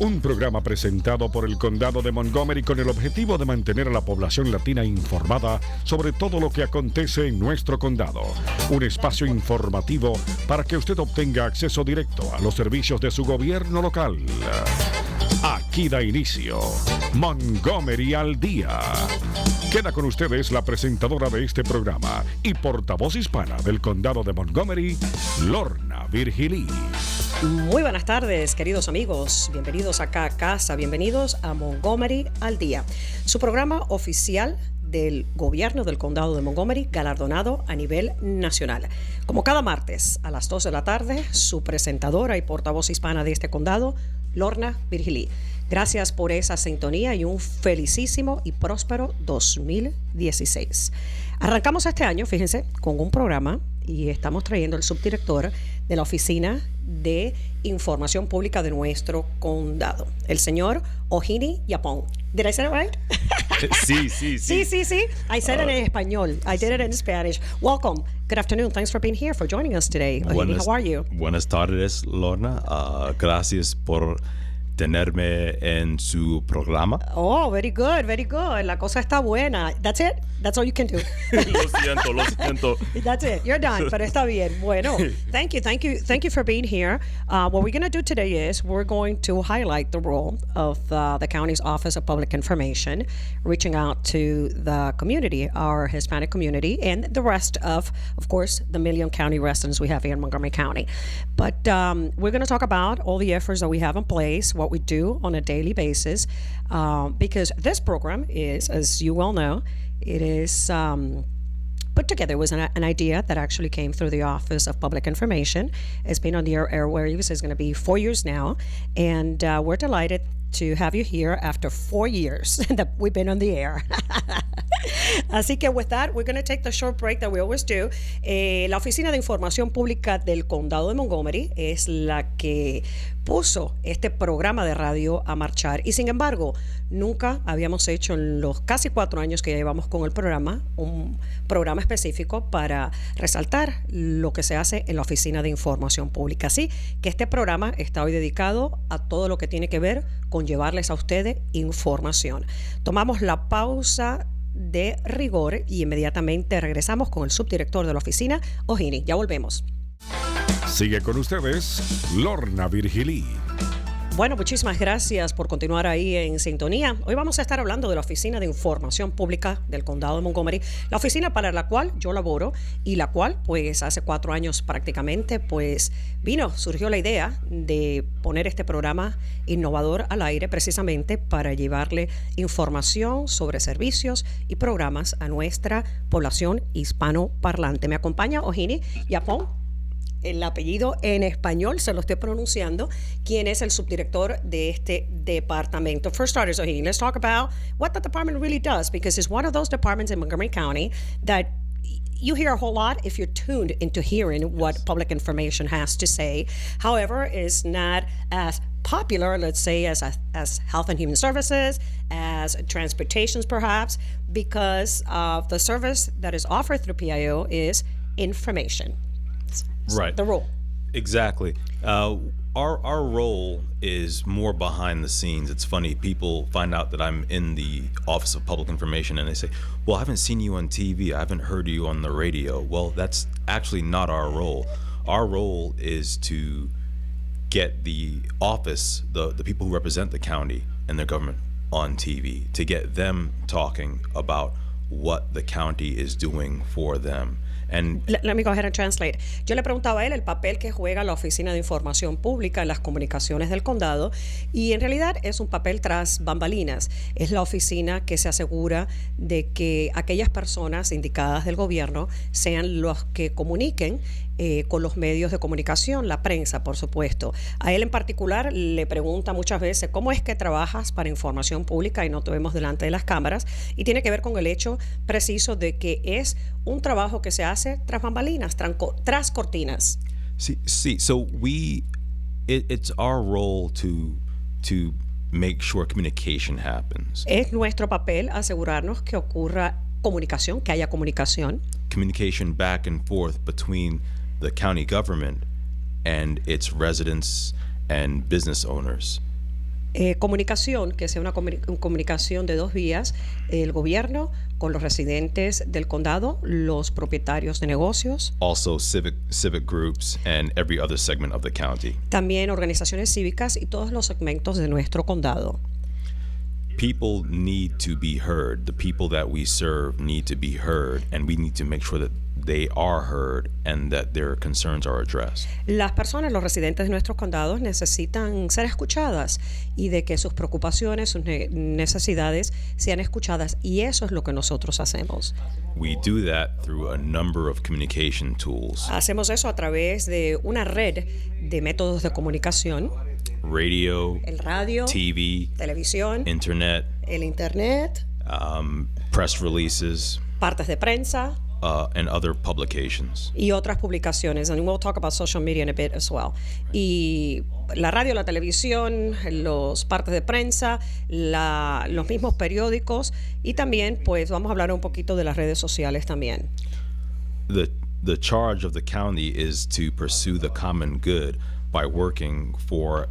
Un programa presentado por el Condado de Montgomery con el objetivo de mantener a la población latina informada sobre todo lo que acontece en nuestro condado. Un espacio informativo para que usted obtenga acceso directo a los servicios de su gobierno local. Aquí da inicio Montgomery al Día. Queda con ustedes la presentadora de este programa y portavoz hispana del Condado de Montgomery, Lorna Virgilí. Muy buenas tardes, queridos amigos. Bienvenidos acá a casa, bienvenidos a Montgomery al Día, su programa oficial del gobierno del condado de Montgomery, galardonado a nivel nacional. Como cada martes a las 2 de la tarde, su presentadora y portavoz hispana de este condado, Lorna Virgilí. Gracias por esa sintonía y un felicísimo y próspero 2016. Arrancamos este año, fíjense, con un programa y estamos trayendo al subdirector de la Oficina de Información Pública de nuestro condado, el señor Ojini Yapón. Did I say it right? Sí. Sí. I said it in español. I did it in Spanish. Welcome. Good afternoon. Thanks for being here, for joining us today. Ojini, how are you? Buenas tardes, Lorna. Gracias por tenerme en su programa. Oh, very good, very good. La cosa está buena. That's it? That's all you can do. Lo siento. That's it. You're done, pero está bien. Bueno, thank you for being here. What we're going to do today is we're going to highlight the role of the county's Office of Public Information, reaching out to the community, our Hispanic community, and the rest of course, the million county residents we have here in Montgomery County. But we're going to talk about all the efforts that we have in place, what we do on a daily basis, because this program is, as you well know, it is put together. It was an idea that actually came through the Office of Public Information. It's been on the airwaves. It's going to be 4 years now, and we're delighted to have you here after 4 years that we've been on the air. Así que with that, we're going to take the short break that we always do. La Oficina de Información Pública del Condado de Montgomery es la que puso este programa de radio a marchar y sin embargo nunca habíamos hecho en los casi 4 años que ya llevamos con el programa un programa específico para resaltar lo que se hace en la Oficina de Información Pública. Así que este programa está hoy dedicado a todo lo que tiene que ver con llevarles a ustedes información. Tomamos la pausa de rigor y inmediatamente regresamos con el subdirector de la oficina, Ojini. Ya volvemos. Sigue con ustedes, Lorna Virgilí. Bueno, muchísimas gracias por continuar ahí en sintonía. Hoy vamos a estar hablando de la Oficina de Información Pública del Condado de Montgomery, la oficina para la cual yo laboro y la cual, pues, hace 4 años prácticamente, pues, surgió la idea de poner este programa innovador al aire precisamente para llevarle información sobre servicios y programas a nuestra población hispanoparlante. Me acompaña Ojini Yapón. El apellido en español se lo estoy pronunciando, quien es el subdirector de este departamento. For starters, Ojini, let's talk about what the department really does, because it's one of those departments in Montgomery County that you hear a whole lot if you're tuned into hearing what public information has to say. However, it's not as popular, let's say, as Health and Human Services, as transportations perhaps, because of the service that is offered through PIO is information. Right. The role. Exactly. Our role is more behind the scenes. It's funny, people find out that I'm in the Office of Public Information and they say, well, I haven't seen you on TV, I haven't heard you on the radio. Well, that's actually not our role. Our role is to get the office, the people who represent the county and their government on TV, to get them talking about what the county is doing for them. And let me go ahead and translate. Yo le preguntaba a él el papel que juega la Oficina de Información Pública en las comunicaciones del condado y en realidad es un papel tras bambalinas. Es la oficina que se asegura de que aquellas personas indicadas del gobierno sean los que comuniquen con los medios de comunicación, la prensa, por supuesto. A él en particular le pregunta muchas veces cómo es que trabajas para información pública y no te vemos delante de las cámaras, y tiene que ver con el hecho preciso de que es un trabajo que se hace tras bambalinas, tras cortinas. Sí. So it's our role to make sure communication happens. Es nuestro papel asegurarnos que ocurra comunicación, que haya comunicación. Communication back and forth between the county government and its residents and business owners. Comunicación, que sea una comunicación de dos vías, el gobierno con los residentes del condado, los propietarios de negocios. Also civic groups and every other segment of the county. También organizaciones cívicas y todos los segmentos de nuestro condado. People need to be heard. The people that we serve need to be heard, and we need to make sure that they are heard and that their concerns are addressed. Las personas, los residentes de nuestros condados necesitan ser escuchadas y de que sus preocupaciones, sus necesidades sean escuchadas, y eso es lo que nosotros hacemos. We do that through a number of communication tools. Hacemos eso a través de una red de métodos de comunicación. Radio, El radio, TV, televisión, internet, el internet, press releases, partes de prensa, and other publications. y otras publicaciones. And we'll talk about social media in a bit as well. Y la radio, la televisión, los partes de prensa, los mismos periódicos, y también pues vamos a hablar un poquito de las redes sociales también. The charge of the county is to pursue the common good by working for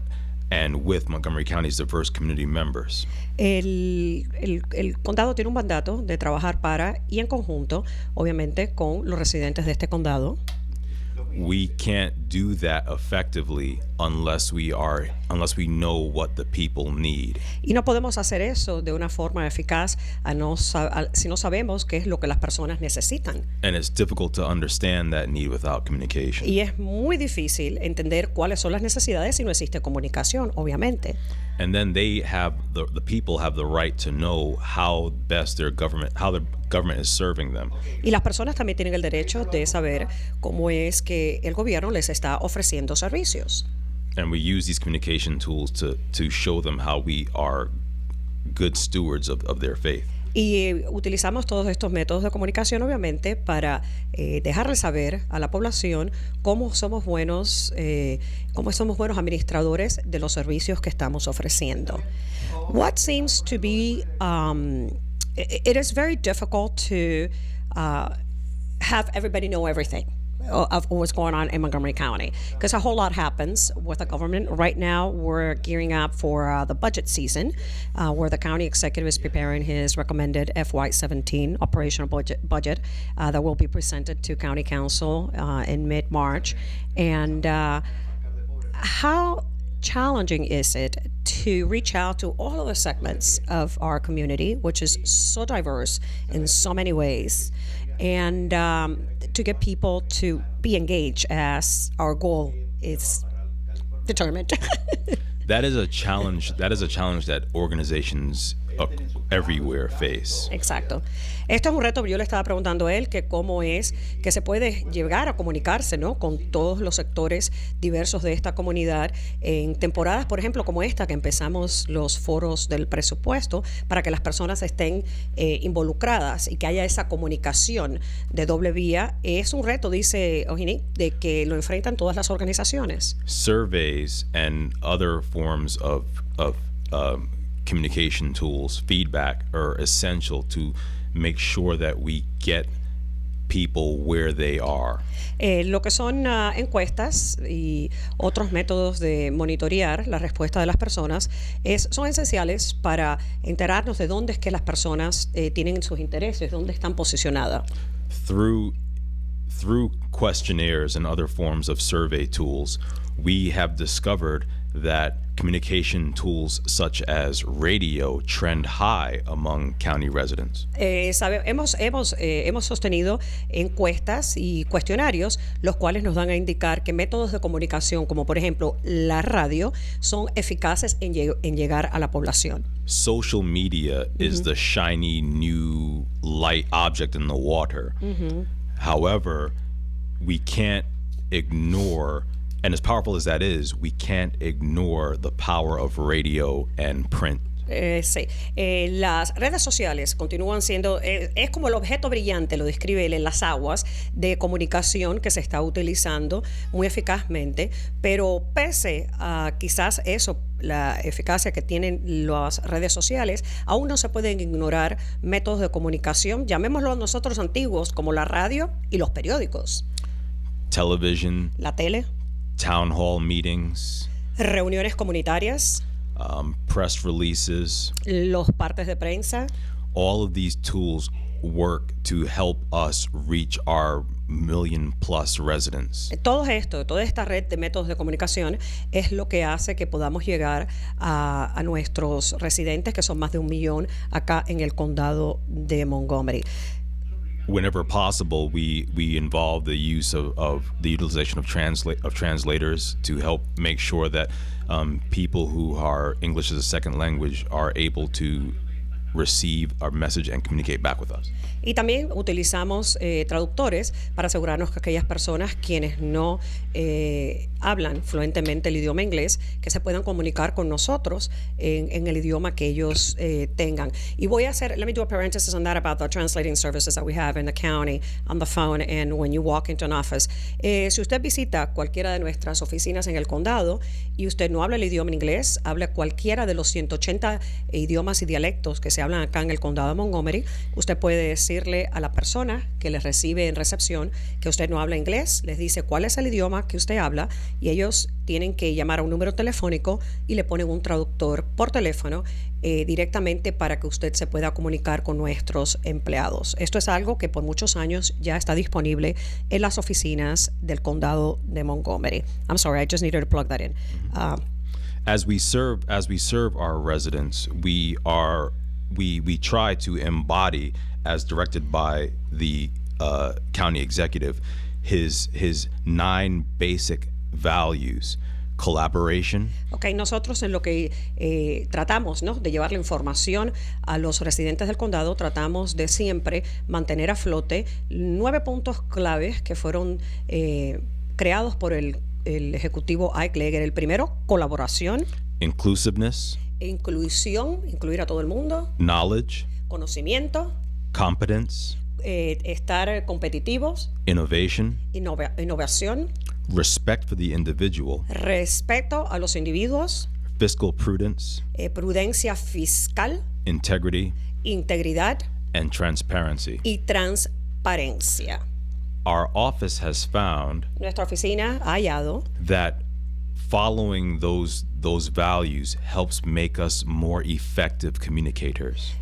and with Montgomery County's diverse community members. El condado tiene un mandato de trabajar para y en conjunto, obviamente, con los residentes de este condado. We can't do that effectively unless we know what the people need. Y no podemos hacer eso de una forma eficaz si no sabemos qué es lo que las personas necesitan. And it's difficult to understand that need without communication. Y es muy difícil entender cuáles son las necesidades si no existe comunicación, obviamente. And then the people have the right to know how the government is serving them. Y las personas también tienen el derecho de saber cómo es que el gobierno les está ofreciendo servicios. And we use these communication tools to show them how we are good stewards of their faith. Y utilizamos todos estos métodos de comunicación, obviamente, para dejarles saber a la población cómo somos buenos administradores de los servicios que estamos ofreciendo. What seems to be, it is very difficult to have everybody know everything of what's going on in Montgomery County, because a whole lot happens with the government. Right now, we're gearing up for the budget season, where the county executive is preparing his recommended FY17 operational budget that will be presented to County Council in mid-March. And how challenging is it to reach out to all of the segments of our community, which is so diverse in so many ways, and to get people to be engaged as our goal is determined? That is a challenge. That is a challenge that organizations everywhere face. Exacto. Esto es un reto. Yo le estaba preguntando a él que cómo es que se puede llegar a comunicarse, ¿no?, con todos los sectores diversos de esta comunidad en temporadas, por ejemplo, como esta, que empezamos los foros del presupuesto, para que las personas estén involucradas y que haya esa comunicación de doble vía. Es un reto, dice Ojini, de que lo enfrentan todas las organizaciones. Surveys and other forms of communication tools, feedback, are essential to make sure that we get people where they are. Lo que son encuestas y otros métodos de monitorear la respuesta de las personas son esenciales para enterarnos de dónde es que las personas tienen sus intereses, dónde están posicionadas. Through questionnaires and other forms of survey tools, we have discovered that communication tools such as radio trend high among county residents. Hemos sostenido encuestas y cuestionarios, los cuales nos dan a indicar que métodos de comunicación, como por ejemplo la radio, son eficaces en llegar a la población. Social media is the shiny new light object in the water. However, we can't ignore, and as powerful as that is, we can't ignore the power of radio and print. Sí. Las redes sociales continúan siendo, es como el objeto brillante, lo describe él, en las aguas de comunicación que se está utilizando muy eficazmente, pero pese a quizás eso, la eficacia que tienen las redes sociales, aún no se pueden ignorar métodos de comunicación, llamémoslo nosotros antiguos, como la radio y los periódicos. Television. La tele. Town hall meetings. Reuniones comunitarias. press releases. Los partes de prensa. All of these tools work to help us reach our million-plus residents. Todo esto, toda esta red de métodos de comunicación es lo que hace que podamos llegar a nuestros residentes, que son más de 1 millón acá en el condado de Montgomery. Whenever possible, we involve the use of the utilization of translators to help make sure that people who are English as a second language are able to receive our message and communicate back with us. Y también utilizamos traductores para asegurarnos que aquellas personas quienes no hablan fluentemente el idioma inglés, que se puedan comunicar con nosotros en el idioma que ellos tengan. Y voy a hacer, let me do a parenthesis on that about the translating services that we have in the county on the phone and when you walk into an office. Si usted visita cualquiera de nuestras oficinas en el condado y usted no habla el idioma inglés, habla cualquiera de los 180 idiomas y dialectos que se hablan acá en el condado de Montgomery, usted puede decirle a la persona que les recibe en recepción que usted no habla inglés, les dice cuál es el idioma que usted habla y ellos tienen que llamar a un número telefónico y le ponen un traductor por teléfono directamente para que usted se pueda comunicar con nuestros empleados. Esto es algo que por muchos años ya está disponible en las oficinas del condado de Montgomery. I'm sorry, I just needed to plug that in. As we serve our residents, we try to embody, as directed by the county executive, his 9 basic values: collaboration. Okay, nosotros en lo que tratamos, ¿no?, de llevar la información a los residentes del condado, tratamos de siempre mantener a flote 9 puntos claves que fueron creados por el ejecutivo Ike Leger. El primero, colaboración. Inclusiveness. Inclusión, incluir a todo el mundo. Knowledge. Conocimiento. Competence. Estar competitivos. Innovation. Innovación. Respect for the individual. Respeto a los individuos. Fiscal prudence. Prudencia fiscal. Integrity. Integridad. And transparency. Y transparencia. Our office has found Nuestra oficina ha hallado that following those values helps make us more effective communicators.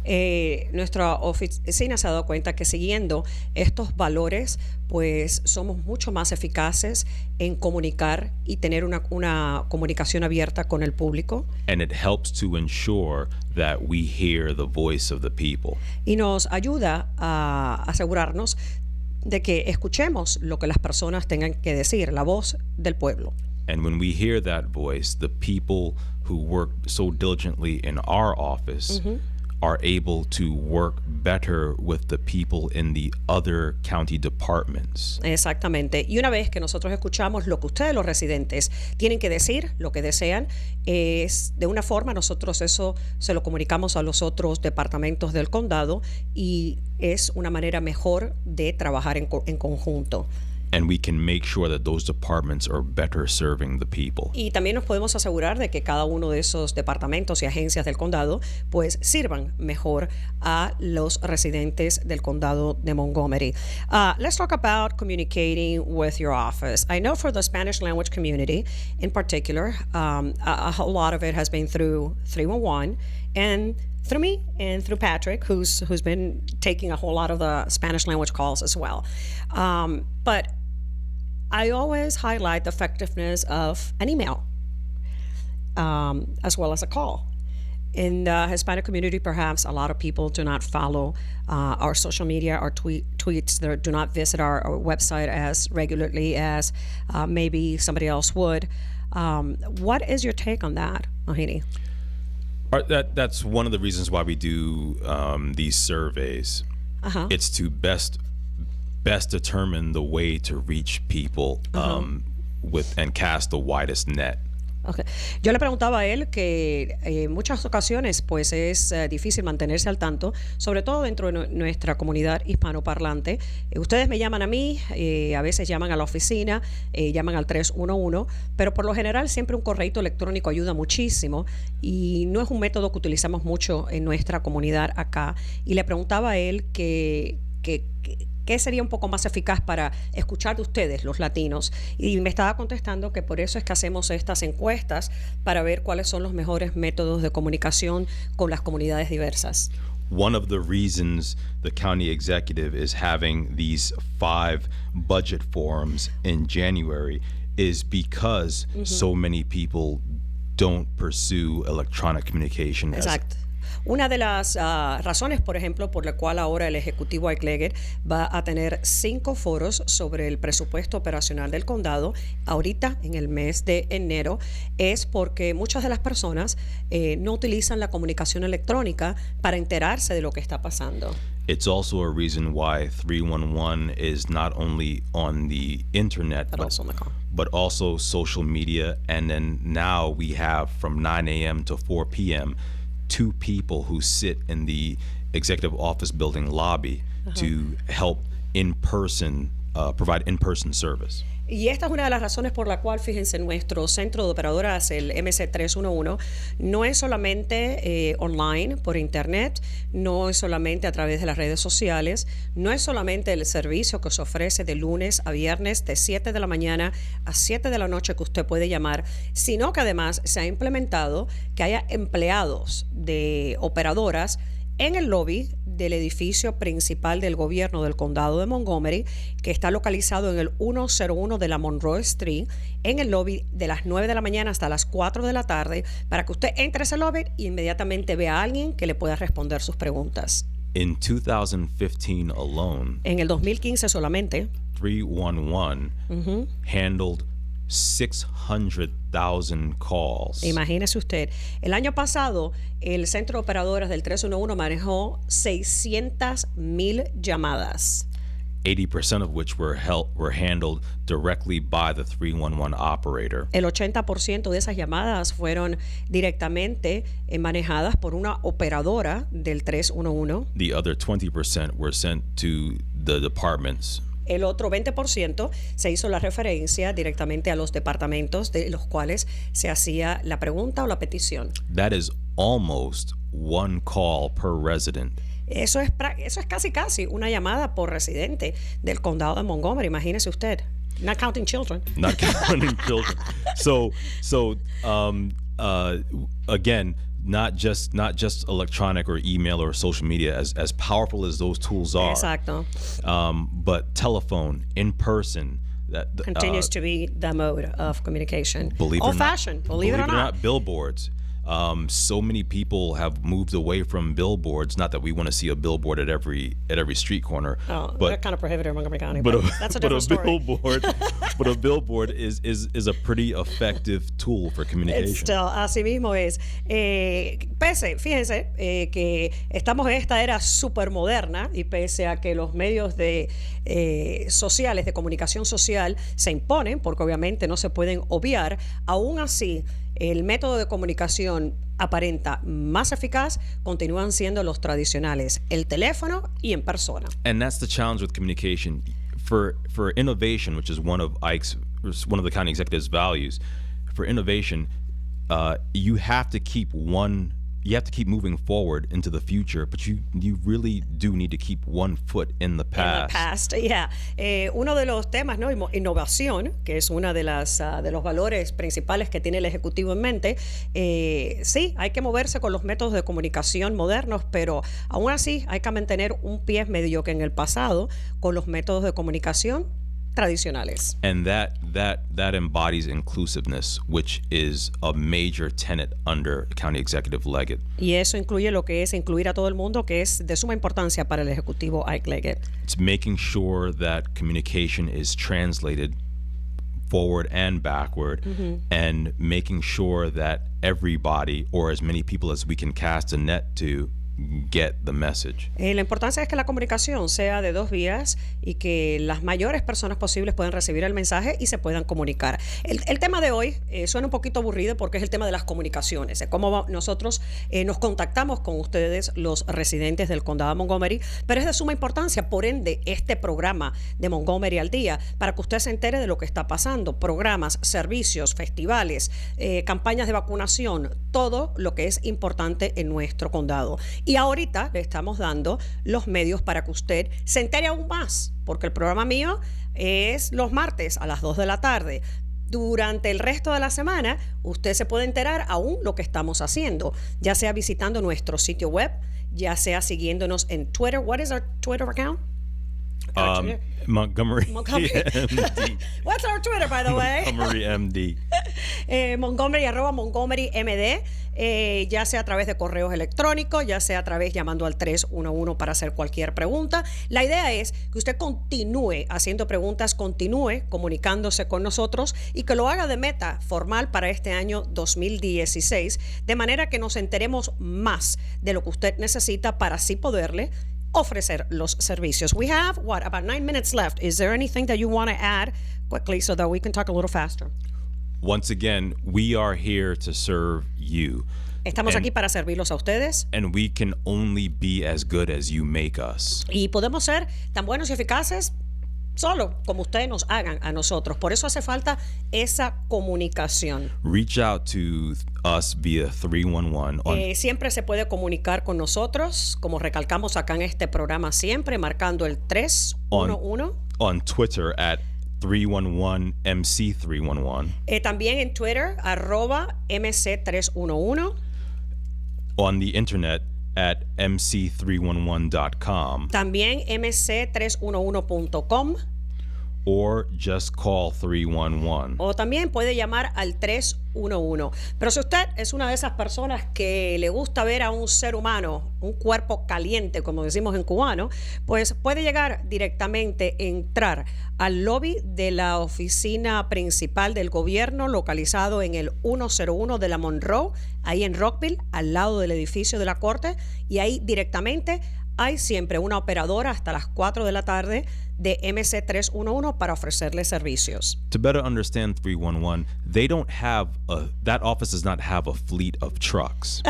Nuestra oficina se ha dado cuenta que siguiendo estos valores, pues somos mucho más eficaces en comunicar y tener una comunicación abierta con el público. And it helps to ensure that we hear the voice of the people. Y nos ayuda a asegurarnos de que escuchemos lo que las personas tengan que decir, la voz del pueblo. And when we hear that voice, the people who work so diligently in our office are able to work better with the people in the other county departments. Exactamente. Y una vez que nosotros escuchamos lo que ustedes, los residentes, tienen que decir, lo que desean, es de una forma nosotros eso se lo comunicamos a los otros departamentos del condado y es una manera mejor de trabajar en conjunto. And we can make sure that those departments are better serving the people. Y también nos podemos asegurar de que cada uno de esos departamentos y agencias del condado pues sirvan mejor a los residentes del condado de Montgomery. Let's talk about communicating with your office. I know for the Spanish language community in particular, a whole lot of it has been through 311 and through me and through Patrick, who's been taking a whole lot of the Spanish language calls as well. But I always highlight the effectiveness of an email as well as a call. In the Hispanic community, perhaps a lot of people do not follow our social media, our tweets, they do not visit our website as regularly as maybe somebody else would. What is your take on that, Mohini? That's one of the reasons why we do these surveys. It's to best determine the way to reach people and cast the widest net. Okay. Yo le preguntaba a él que en muchas ocasiones pues es difícil mantenerse al tanto, sobre todo dentro de nuestra comunidad hispanoparlante. Ustedes me llaman a mí, a veces llaman a la oficina, llaman al 311, pero por lo general siempre un correo electrónico ayuda muchísimo y no es un método que utilizamos mucho en nuestra comunidad acá. Y le preguntaba a él qué ¿qué sería un poco más eficaz para escuchar de ustedes, los latinos? Y me estaba contestando que por eso es que hacemos estas encuestas para ver cuáles son los mejores métodos de comunicación con las comunidades diversas. One of the reasons the county executive is having these 5 budget forums in January is because so many people don't pursue electronic communication. Exacto. Una de las razones, por ejemplo, por la cual ahora el Ejecutivo Ike Leggett va a tener 5 foros sobre el presupuesto operacional del condado ahorita en el mes de enero, es porque muchas de las personas no utilizan la comunicación electrónica para enterarse de lo que está pasando. It's also a reason why 311 is not only on the internet, but also social media. And then now we have from 9 a.m. to 4 p.m. 2 people who sit in the executive office building lobby to help provide in-person service. Y esta es una de las razones por la cual, fíjense, nuestro centro de operadoras, el MC311, no es solamente online, por internet, no es solamente a través de las redes sociales, no es solamente el servicio que se ofrece de lunes a viernes de 7 de la mañana a 7 de la noche que usted puede llamar, sino que además se ha implementado que haya empleados de operadoras en el lobby del edificio principal del gobierno del condado de Montgomery, que está localizado en el 101 de la Monroe Street, en el lobby de las 9 de la mañana hasta las 4 de la tarde, para que usted entre a ese lobby e inmediatamente vea a alguien que le pueda responder sus preguntas. In 2015 alone, en el 2015 solamente, 311 handled 600,000 calls. Imagínese usted, el año pasado el centro de operadoras del 311 manejó 600,000 llamadas. 80% of which were handled directly by the 311 operator. El 80% de esas llamadas fueron directamente manejadas por una operadora del 311. The other 20% were sent to the departments. El otro 20% se hizo la referencia directamente a los departamentos de los cuales se hacía la pregunta o la petición. That is almost 1 call per resident. Eso es casi una llamada por residente del condado de Montgomery, imagínese usted. Not counting children. Not counting children. So again, not just electronic or email or social media, as powerful as those tools are. Exacto. But telephone, in person, that continues to be the mode of communication. Believe old-fashioned, believe it or not. Billboards. So many people have moved away from billboards. Not that we want to see a billboard at every street corner. Oh, but they're kind of prohibited in Montgomery County. But that's a different story. But a billboard is a pretty effective tool for communication. Still, así mismo es. Fíjense que estamos en esta era súper moderna y pese a que los medios sociales, de comunicación social, se imponen, porque obviamente no se pueden obviar, aún así el método de comunicación aparenta más eficaz, continúan siendo los tradicionales, el teléfono y en persona. And that's the challenge with communication. For innovation, which is one of the county executive's values, for innovation, you have to keep moving forward into the future, but you really do need to keep one foot in the past. In the past, yeah. Uno de los temas, ¿no? Innovación, que es una de los valores principales que tiene el Ejecutivo en mente. Sí, hay que moverse con los métodos de comunicación modernos, pero aún así hay que mantener un pie medio que en el pasado con los métodos de comunicación tradicionales. And that embodies inclusiveness, which is a major tenet under County Executive Leggett. Y eso incluye lo que es incluir a todo el mundo, que es de suma importancia para el ejecutivo Ike Leggett. It's making sure that communication is translated forward and backward, and making sure that everybody, or as many people as we can cast a net to, get the message. La importancia es que la comunicación sea de 2 vías y que las mayores personas posibles puedan recibir el mensaje y se puedan comunicar. El tema de hoy suena un poquito aburrido porque es el tema de las comunicaciones, de cómo nosotros nos contactamos con ustedes, los residentes del condado de Montgomery, pero es de suma importancia, por ende, este programa de Montgomery al día, para que usted se entere de lo que está pasando, programas, servicios, festivales, campañas de vacunación, todo lo que es importante en nuestro condado. Y ahorita le estamos dando los medios para que usted se entere aún más, porque el programa mío es los martes a las 2 de la tarde. Durante el resto de la semana, usted se puede enterar aún lo que estamos haciendo, ya sea visitando nuestro sitio web, ya sea siguiéndonos en Twitter. What is our Twitter account? Montgomery MD. What's our Twitter, by the way? Montgomery MD. Montgomery, @Montgomery MD, ya sea a través de correos electrónicos, ya sea a través llamando al 311 para hacer cualquier pregunta. La idea es que usted continúe haciendo preguntas, continúe comunicándose con nosotros y que lo haga de meta formal para este año 2016, de manera que nos enteremos más de lo que usted necesita para así poderle ofrecer los servicios. We have, about 9 minutes left. Is there anything that you want to add quickly so that we can talk a little faster? Once again, we are here to serve you. Estamos aquí para servirlos a ustedes. And we can only be as good as you make us. Y podemos ser tan buenos y eficaces solo como ustedes nos hagan a nosotros. Por eso hace falta esa comunicación. Reach out to us via 311. Siempre se puede comunicar con nosotros, como recalcamos acá en este programa siempre, marcando el 311. On Twitter at 311MC311. También en Twitter, @MC311. On the internet at mc311.com. También mc311.com. Or just call 311. O también puede llamar al 311. Pero si usted es una de esas personas que le gusta ver a un ser humano, un cuerpo caliente, como decimos en cubano, pues puede llegar directamente, entrar al lobby de la oficina principal del gobierno, localizado en el 101 de la Monroe, ahí en Rockville, al lado del edificio de la Corte, y ahí directamente hay siempre una operadora hasta las 4 de la tarde de MC311 para ofrecerle servicios. To better understand 311, that office does not have a fleet of trucks.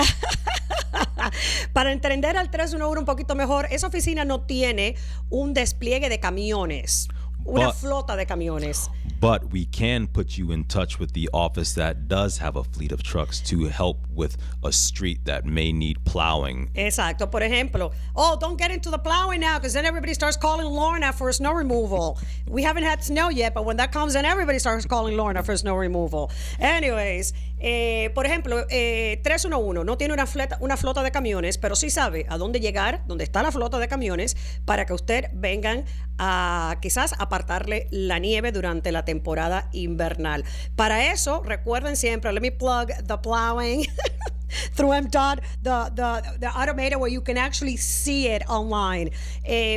Para entender al 311 un poquito mejor, esa oficina no tiene un despliegue de camiones, una flota de camiones. But we can put you in touch with the office that does have a fleet of trucks to help with a street that may need plowing. Exacto. Por ejemplo, don't get into the plowing now, because then everybody starts calling Lorna for snow removal. We haven't had snow yet, but when that comes in, everybody starts calling Lorna for snow removal. Anyways, por ejemplo, 311 no tiene una flota de camiones, pero sí sabe a dónde llegar, dónde está la flota de camiones, para que usted vengan a quizás apartarle la nieve durante la temporada invernal. Para eso, recuerden siempre, let me plug the plowing through MDOT, the automated where you can actually see it online.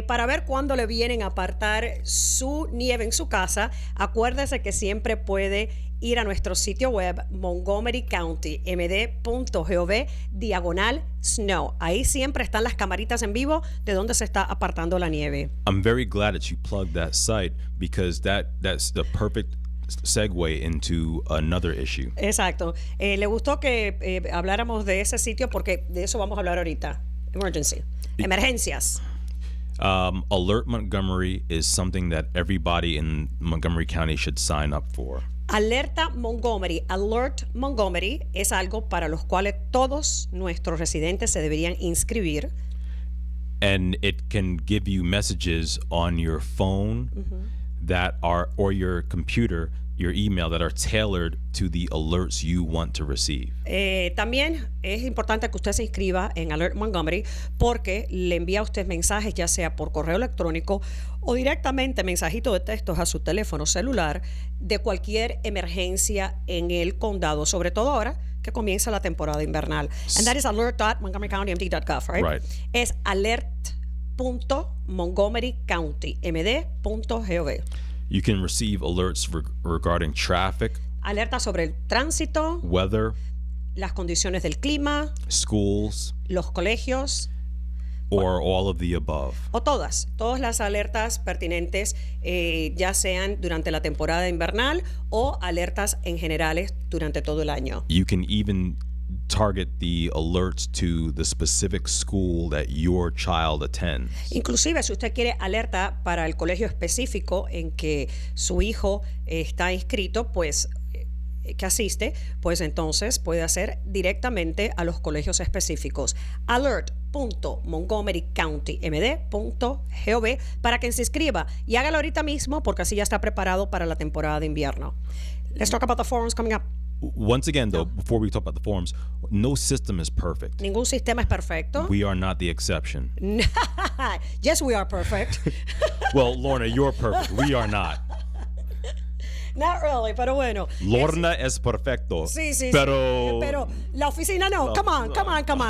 Para ver cuándo le vienen a apartar su nieve en su casa, acuérdese que siempre puede ir a nuestro sitio web montgomerycountymd.gov/snow. Ahí siempre están las camaritas en vivo de donde se está apartando la nieve. I'm very glad that you plugged that site, because that's the perfect segue into another issue. Exacto. Le gustó que habláramos de ese sitio porque de eso vamos a hablar ahorita. Emergencias. Alert Montgomery is something that everybody in Montgomery County should sign up for. Alerta Montgomery, Alert Montgomery, es algo para los cuales todos nuestros residentes se deberían inscribir. And it can give you messages on your phone or your computer, your email, that are tailored to the alerts you want to receive. También es importante que usted se inscriba en Alert Montgomery, porque le envía a usted mensajes, ya sea por correo electrónico o directamente mensajitos de textos a su teléfono celular, de cualquier emergencia en el condado, sobre todo ahora que comienza la temporada invernal. And that is alert.montgomerycountymd.gov, right? Right. Es alert.montgomerycountymd.gov. You can receive alerts regarding traffic, Alerta sobre el tránsito, weather, las condiciones del clima, schools, los colegios, or all of the above. o todas las alertas pertinentes, ya sean durante la temporada invernal o alertas en generales durante todo el año. You can even target the alerts to the specific school that your child attends. Inclusive, si usted quiere alerta para el colegio específico en que su hijo está inscrito, pues que asiste, pues entonces puede hacer directamente a los colegios específicos. Alert www.montgomerycountymd.gov para que se inscriba y hágalo ahorita mismo porque así ya está preparado para la temporada de invierno. Let's talk about the forums coming up. Once again, though, before we talk about the forums, no system is perfect. Ningún sistema es perfecto. We are not the exception. Yes, we are perfect. Well, Lorna, you're perfect. We are not. Not really, pero bueno. Lorna es perfecto. Sí, pero... Pero la oficina no. Come on.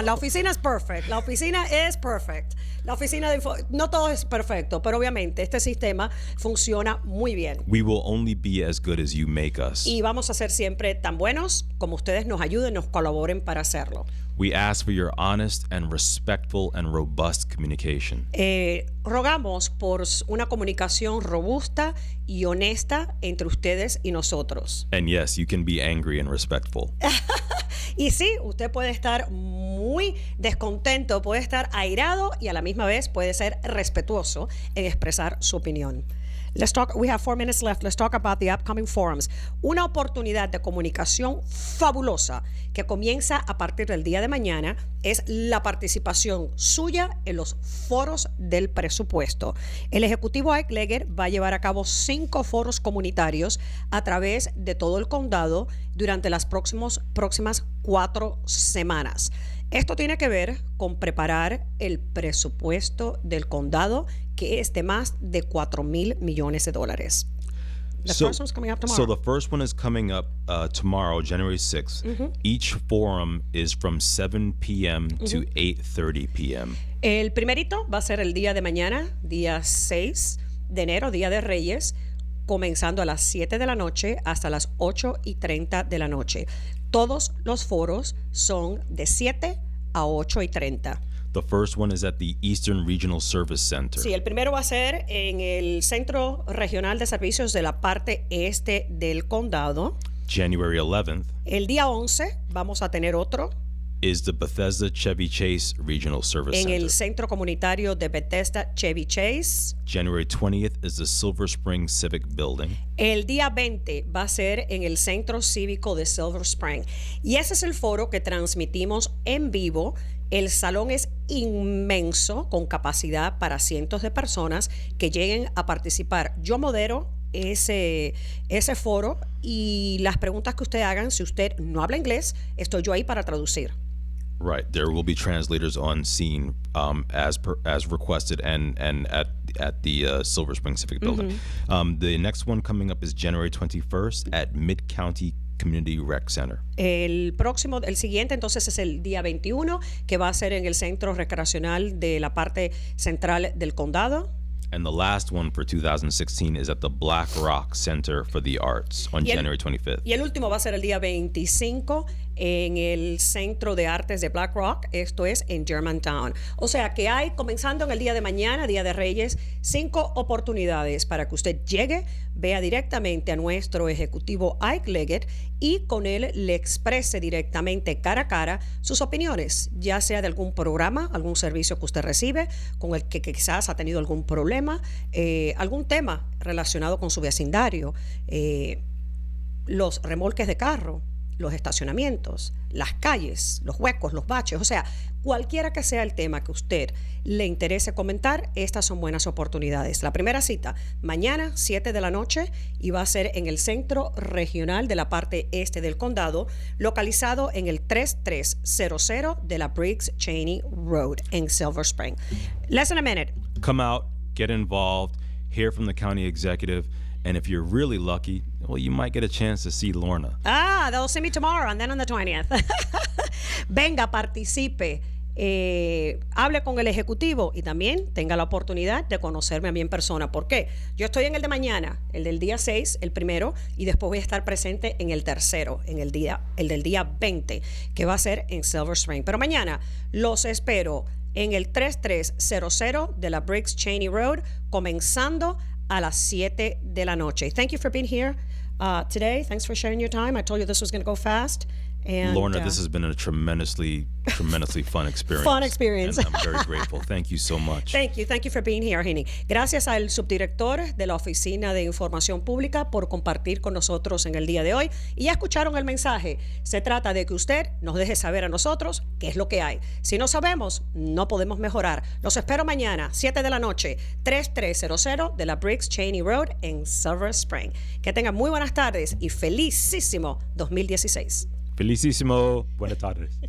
La oficina es perfect. La oficina es perfect. La oficina no todo es perfecto, pero obviamente este sistema funciona muy bien. We will only be as good as you make us. Y vamos a ser siempre tan buenos como ustedes nos ayuden, nos colaboren para hacerlo. We ask for your honest and respectful and robust communication. Rogamos por una comunicación robusta y honesta entre ustedes y nosotros. And yes, you can be angry and respectful. Y sí, usted puede estar muy descontento, puede estar airado y a la misma vez puede ser respetuoso en expresar su opinión. Let's talk. We have 4 minutes left. Let's talk about the upcoming forums. Una oportunidad de comunicación fabulosa que comienza a partir del día de mañana es la participación suya en los foros del presupuesto. El ejecutivo Ike Leggett va a llevar a cabo 5 foros comunitarios a través de todo el condado durante las próximas 4 semanas. Esto tiene que ver con preparar el presupuesto del condado, que es de más de $4,000 millones. The first one's coming up tomorrow. So the first one is coming up tomorrow, January 6th. Each forum is from 7 p.m. to 8:30 p.m. El primerito va a ser el día de mañana, día 6 de enero, Día de Reyes, comenzando a las 7 de la noche hasta las 8:30 de la noche. Todos los foros son de 7 a 8:30. The first one is at the Eastern Regional Service Center. Sí, el primero va a ser en el Centro Regional de Servicios de la parte este del condado. January 11th. El día 11 vamos a tener otro. Is the Bethesda Chevy Chase Regional Service En Center. el Centro Comunitario de Bethesda Chevy Chase. January 20th is the Silver Spring Civic Building. El día 20 va a ser en el Centro Cívico de Silver Spring. Y ese es el foro que transmitimos en vivo. El salón es inmenso, con capacidad para cientos de personas que lleguen a participar. Yo modero ese foro y las preguntas que usted hagan, si usted no habla inglés, estoy yo ahí para traducir. Right, there will be translators on scene as requested and at the Silver Spring Civic Building. The next one coming up is January 21st at Mid-County Community Rec Center. El siguiente entonces es el día 21, que va a ser en el Centro Recreacional de la parte central del condado. And the last one for 2016 is at the Black Rock Center for the Arts on January 25th. Y el último va a ser el día 25 en el Centro de Artes de Black Rock, esto es en Germantown. O sea que hay, comenzando en el día de mañana, Día de Reyes, 5 oportunidades para que usted llegue, vea directamente a nuestro ejecutivo Ike Leggett y con él le exprese directamente cara a cara sus opiniones, ya sea de algún programa, algún servicio que usted recibe, con el que quizás ha tenido algún problema, algún tema relacionado con su vecindario, los remolques de carro, los estacionamientos, las calles, los huecos, los baches, o sea, cualquiera que sea el tema que usted le interese comentar, estas son buenas oportunidades. La primera cita, mañana, 7 de la noche, y va a ser en el Centro Regional de la parte este del condado, localizado en el 3300 de la Briggs Cheney Road en Silver Spring. Less than a minute. Come out, get involved, hear from the county executive, and if you're really lucky, well, you might get a chance to see Lorna. They'll see me tomorrow and then on the 20th. Venga, participe, hable con el ejecutivo y también tenga la oportunidad de conocerme a mí en persona. ¿Por qué? Yo estoy en el de mañana, el del día 6, el primero, y después voy a estar presente en el tercero, el del día 20, que va a ser en Silver Spring. Pero mañana los espero en el 3300 de la Briggs Cheney Road, comenzando a las 7 de la noche. Thank you for being here today. Thanks for sharing your time. I told you this was going to go fast. And, Lorna, this has been a tremendously fun experience. Fun experience. And I'm very grateful. Thank you so much. Thank you for being here, Henny. Gracias al subdirector de la Oficina de Información Pública por compartir con nosotros en el día de hoy. Y ya escucharon el mensaje. Se trata de que usted nos deje saber a nosotros qué es lo que hay. Si no sabemos, no podemos mejorar. Los espero mañana, 7 de la noche, 3300 de la Briggs Cheney Road en Silver Spring. Que tengan muy buenas tardes y felicísimo 2016. Felicísimo. Buenas tardes.